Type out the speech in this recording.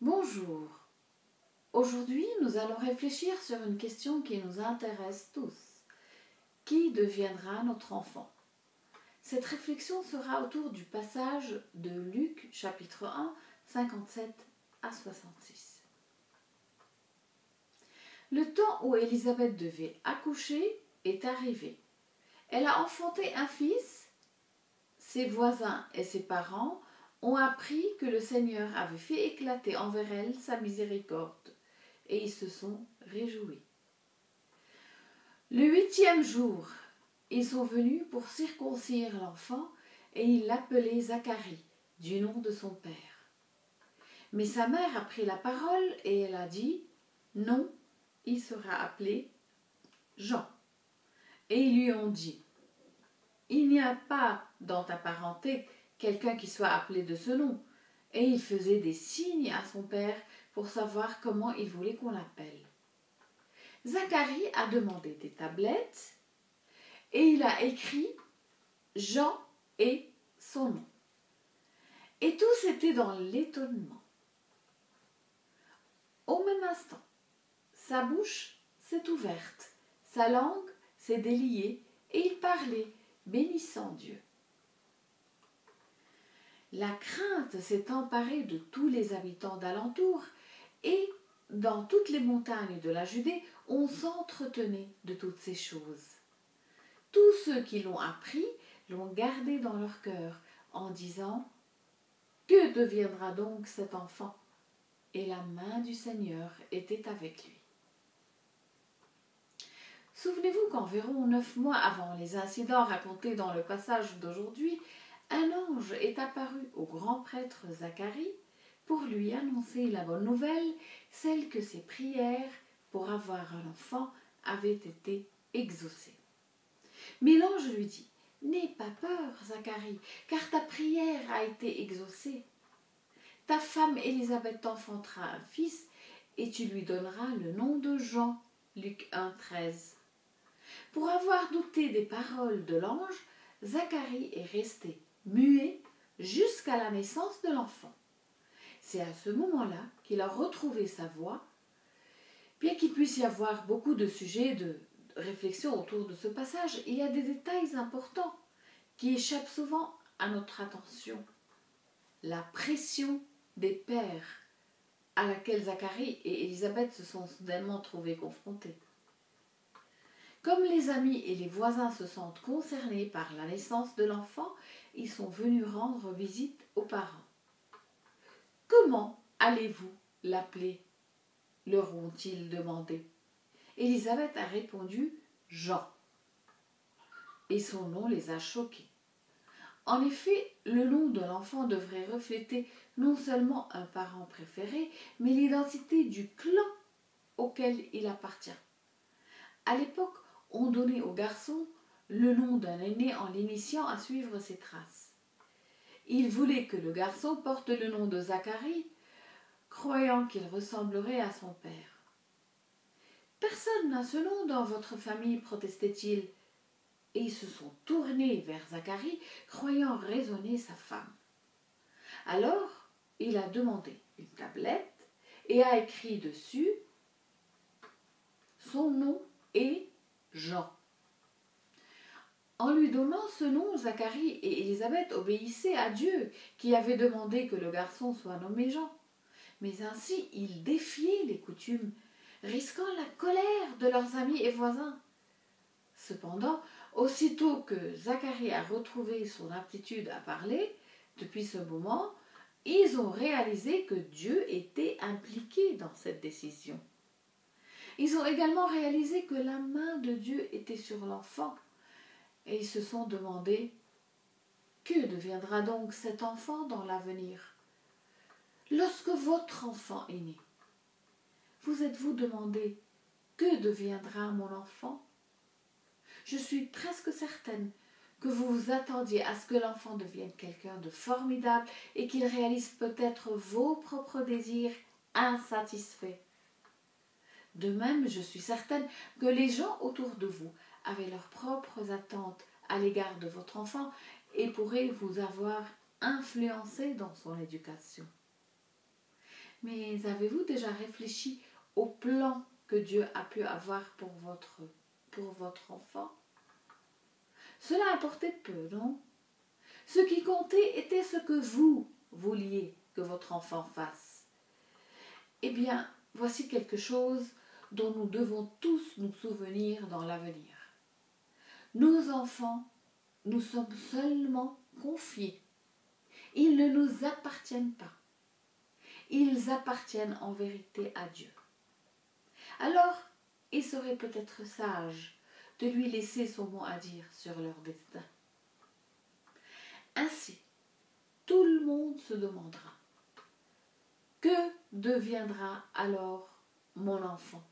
Bonjour. Aujourd'hui, nous allons réfléchir sur une question qui nous intéresse tous. Qui deviendra notre enfant? Cette réflexion sera autour du passage de Luc, chapitre 1, 57 à 66. Le temps où Élisabeth devait accoucher est arrivé. Elle a enfanté un fils. Ses voisins et ses parents ont appris que le Seigneur avait fait éclater envers elle sa miséricorde, et ils se sont réjouis. Le 8e jour, ils sont venus pour circoncire l'enfant, et ils l'appelaient Zacharie, du nom de son père. Mais sa mère a pris la parole et elle a dit « Non, il sera appelé Jean ». Et ils lui ont dit « Il n'y a pas dans ta parenté quelqu'un qui soit appelé de ce nom ». Et il faisait des signes à son père pour savoir comment il voulait qu'on l'appelle. Zacharie a demandé des tablettes et il a écrit Jean et son nom. Et tous étaient dans l'étonnement. Au même instant, sa bouche s'est ouverte, sa langue s'est déliée et il parlait, bénissant Dieu. La crainte s'est emparée de tous les habitants d'alentour et dans toutes les montagnes de la Judée, on s'entretenait de toutes ces choses. Tous ceux qui l'ont appris l'ont gardé dans leur cœur en disant « Que deviendra donc cet enfant ?» Et la main du Seigneur était avec lui. Souvenez-vous qu'environ 9 mois avant les incidents racontés dans le passage d'aujourd'hui, un ange est apparu au grand prêtre Zacharie pour lui annoncer la bonne nouvelle, celle que ses prières pour avoir un enfant avaient été exaucées. Mais l'ange lui dit « N'aie pas peur, Zacharie, car ta prière a été exaucée. Ta femme Élisabeth t'enfantera un fils et tu lui donneras le nom de Jean. » Luc 1, 13. Pour avoir douté des paroles de l'ange, Zacharie est resté muet jusqu'à la naissance de l'enfant. C'est à ce moment-là qu'il a retrouvé sa voix. Bien qu'il puisse y avoir beaucoup de sujets de réflexion autour de ce passage, il y a des détails importants qui échappent souvent à notre attention. La pression des pères à laquelle Zacharie et Élisabeth se sont soudainement trouvés confrontés. Comme les amis et les voisins se sentent concernés par la naissance de l'enfant, ils sont venus rendre visite aux parents. « Comment allez-vous l'appeler » leur ont-ils demandé. Élisabeth a répondu « Jean » et son nom les a choqués. En effet, le nom de l'enfant devrait refléter non seulement un parent préféré, mais l'identité du clan auquel il appartient. À l'époque, on donnait au garçon le nom d'un aîné en l'initiant à suivre ses traces. Il voulait que le garçon porte le nom de Zacharie, croyant qu'il ressemblerait à son père. « Personne n'a ce nom dans votre famille, protestait-il. Et ils se sont tournés vers Zacharie, croyant raisonner sa femme. Alors, il a demandé une tablette et a écrit dessus son nom est Jean. En lui donnant ce nom, Zacharie et Élisabeth obéissaient à Dieu, qui avait demandé que le garçon soit nommé Jean. Mais ainsi, ils défiaient les coutumes, risquant la colère de leurs amis et voisins. Cependant, aussitôt que Zacharie a retrouvé son aptitude à parler, depuis ce moment, ils ont réalisé que Dieu était impliqué dans cette décision. Ils ont également réalisé que la main de Dieu était sur l'enfant et ils se sont demandé « Que deviendra donc cet enfant dans l'avenir ?» Lorsque votre enfant est né, vous êtes-vous demandé « Que deviendra mon enfant ?» Je suis presque certaine que vous vous attendiez à ce que l'enfant devienne quelqu'un de formidable et qu'il réalise peut-être vos propres désirs insatisfaits. De même, je suis certaine que les gens autour de vous avaient leurs propres attentes à l'égard de votre enfant et pourraient vous avoir influencé dans son éducation. Mais avez-vous déjà réfléchi au plan que Dieu a pu avoir pour votre enfant? Cela importait peu, non? Ce qui comptait était ce que vous vouliez que votre enfant fasse. Eh bien, voici quelque chose dont nous devons tous nous souvenir dans l'avenir. Nos enfants nous sommes seulement confiés. Ils ne nous appartiennent pas. Ils appartiennent en vérité à Dieu. Alors, il serait peut-être sage de lui laisser son mot à dire sur leur destin. Ainsi, tout le monde se demandera: que deviendra alors mon enfant?